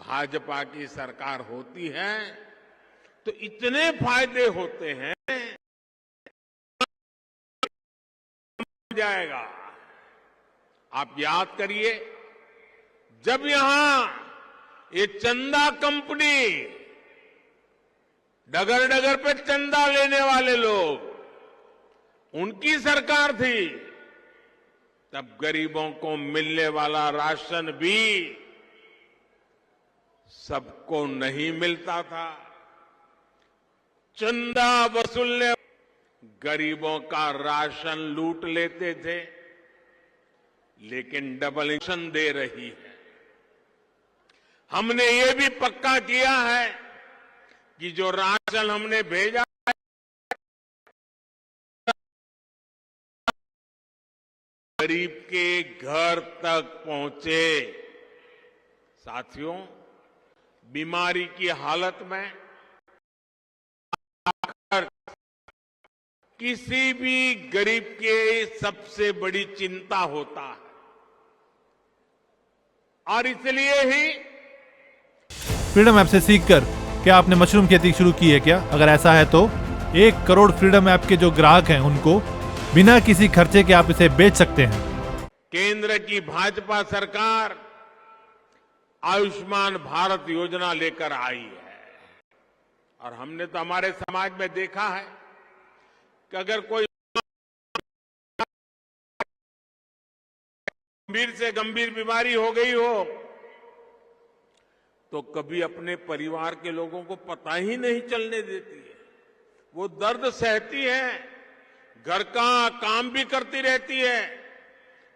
भाजपा की सरकार होती है तो इतने फायदे होते हैं जाएगा। आप याद करिए, जब यहां ये चंदा कंपनी, डगर डगर पे चंदा लेने वाले लोग, उनकी सरकार थी, तब गरीबों को मिलने वाला राशन भी सबको नहीं मिलता था। चंदा वसूलने गरीबों का राशन लूट लेते थे, लेकिन डबल इंजेक्शन दे रही है। हमने ये भी पक्का किया है कि जो राशन हमने भेजा गरीब के घर तक पहुंचे। साथियों, बीमारी की हालत में किसी भी गरीब के सबसे बड़ी चिंता होता है, और इसलिए ही फ्रीडम ऐप से सीखकर क्या आपने मशरूम खेती शुरू की है क्या? अगर ऐसा है तो 1 करोड़ फ्रीडम ऐप के जो ग्राहक हैं उनको बिना किसी खर्चे के आप इसे बेच सकते हैं। केंद्र की भाजपा सरकार आयुष्मान भारत योजना लेकर आई है, और हमने तो हमारे समाज में देखा है कि अगर कोई गंभीर से गंभीर बीमारी हो गई हो तो कभी अपने परिवार के लोगों को पता ही नहीं चलने देती है। वो दर्द सहती है, घर का काम भी करती रहती है,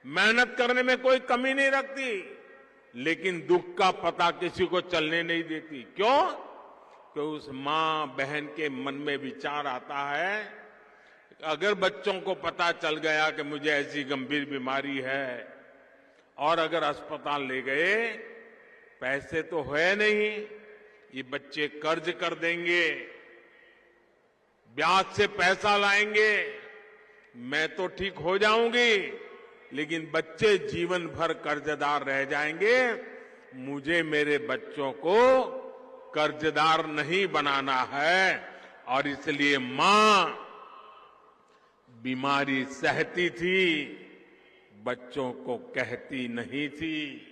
मेहनत करने में कोई कमी नहीं रखती, लेकिन दुख का पता किसी को चलने नहीं देती। क्यों? कि उस मां बहन के मन में विचार आता है, अगर बच्चों को पता चल गया कि मुझे ऐसी गंभीर बीमारी है और अगर अस्पताल ले गए, पैसे तो है नहीं, ये बच्चे कर्ज कर देंगे, ब्याज से पैसा लाएंगे, मैं तो ठीक हो जाऊंगी, लेकिन बच्चे जीवन भर कर्जदार रह जाएंगे। मुझे मेरे बच्चों को कर्जदार नहीं बनाना है, और इसलिए मां बीमारी सहती थी, बच्चों को कहती नहीं थी।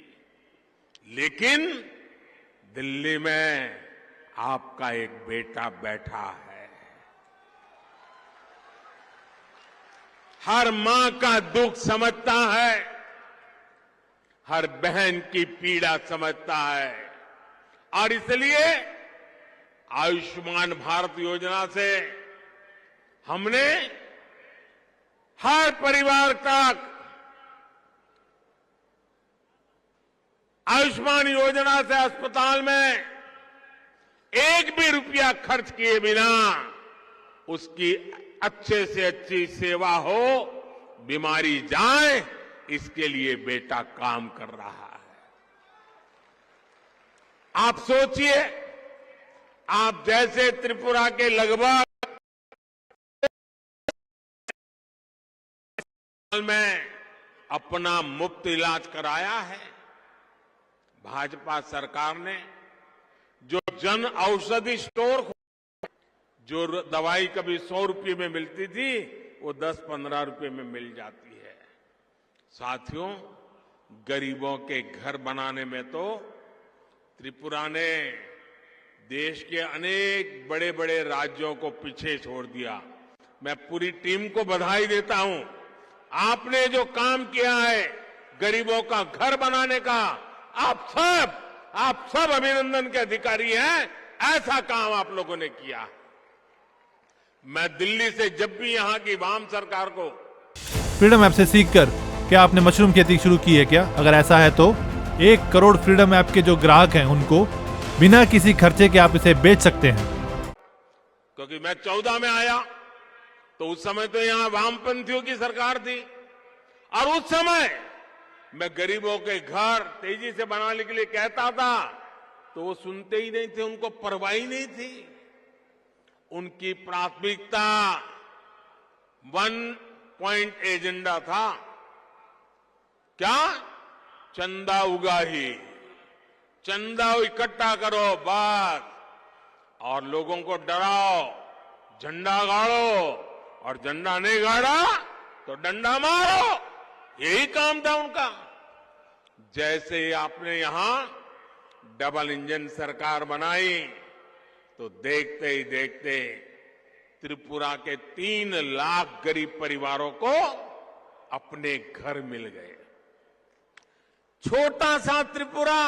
लेकिन दिल्ली में आपका एक बेटा बैठा है, हर मां का दुख समझता है, हर बहन की पीड़ा समझता है, और इसलिए आयुष्मान भारत योजना से हमने हर परिवार तक आयुष्मान योजना से अस्पताल में एक भी रुपया खर्च किए बिना उसकी अच्छे से अच्छी सेवा हो, बीमारी जाए, इसके लिए बेटा काम कर रहा है। आप सोचिए, आप जैसे त्रिपुरा के लगभग में अपना मुफ्त इलाज कराया है। भाजपा सरकार ने जो जन औषधि स्टोर, जो दवाई कभी 100 रुपये में मिलती थी, वो 10-15 रुपये में मिल जाती है। साथियों, गरीबों के घर बनाने में तो त्रिपुरा ने देश के अनेक बड़े बड़े राज्यों को पीछे छोड़ दिया। मैं पूरी टीम को बधाई देता हूं। आपने जो काम किया है गरीबों का घर बनाने का, आप सब अभिनंदन के अधिकारी हैं। ऐसा काम आप लोगों ने किया। मैं दिल्ली से जब भी यहां की वाम सरकार को फ्रीडम ऐप से सीखकर क्या आपने मशरूम खेती शुरू की है क्या? अगर ऐसा है तो 1 करोड़ फ्रीडम ऐप के जो ग्राहक हैं उनको बिना किसी खर्चे के आप इसे बेच सकते हैं। क्योंकि मैं 14 में आया तो उस समय तो यहां वामपंथियों की सरकार थी, और उस समय मैं गरीबों के घर तेजी से बनाने के लिए कहता था तो वो सुनते ही नहीं थे, उनको परवाह ही नहीं थी। उनकी प्राथमिकता 1 पॉइंट एजेंडा था। क्या? चंदा उगाही, चंदा इकट्ठा करो बस, और लोगों को डराओ, झंडा गाड़ो, और झंडा नहीं गाड़ा तो डंडा मारो, यही काम था उनका। जैसे ही आपने यहां डबल इंजन सरकार बनाई तो देखते ही देखते त्रिपुरा के 3 लाख गरीब परिवारों को अपने घर मिल गए। छोटा सा त्रिपुरा,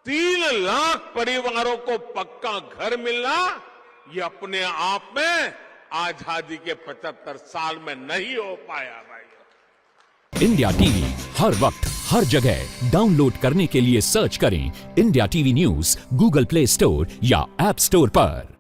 3 लाख परिवारों को पक्का घर मिलना, ये अपने आप में आजादी के 75 साल में नहीं हो पाया भाई। इंडिया टीवी हर वक्त हर जगह डाउनलोड करने के लिए सर्च करें India TV news Google play store या ऐप स्टोर पर।